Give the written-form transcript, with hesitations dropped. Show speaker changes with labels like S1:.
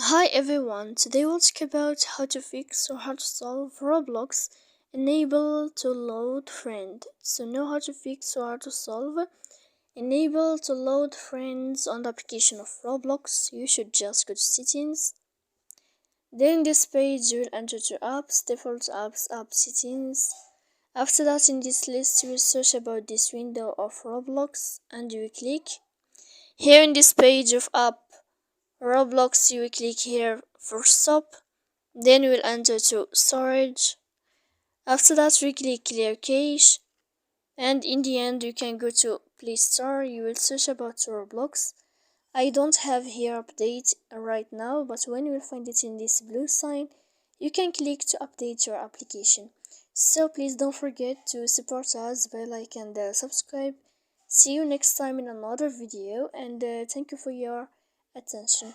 S1: Hi everyone, today we'll talk about how to fix or how to solve Roblox enable to load friend. So know how to fix or how to solve enable to load friends on the application of Roblox. You should just go to settings. Then in this page you will enter to apps, default apps, app settings. After that in this list you will search about this window of Roblox and you will click. Here in this page of app Roblox you will click here for stop, then we will enter to storage. After that we click clear cache, and in the end you can go to Play Store. You will search about Roblox. I don't have here update right now, but when you will find it in this blue sign you can click to update your application. So please don't forget to support us by like and subscribe. See you next time in another video, and thank you for your attention.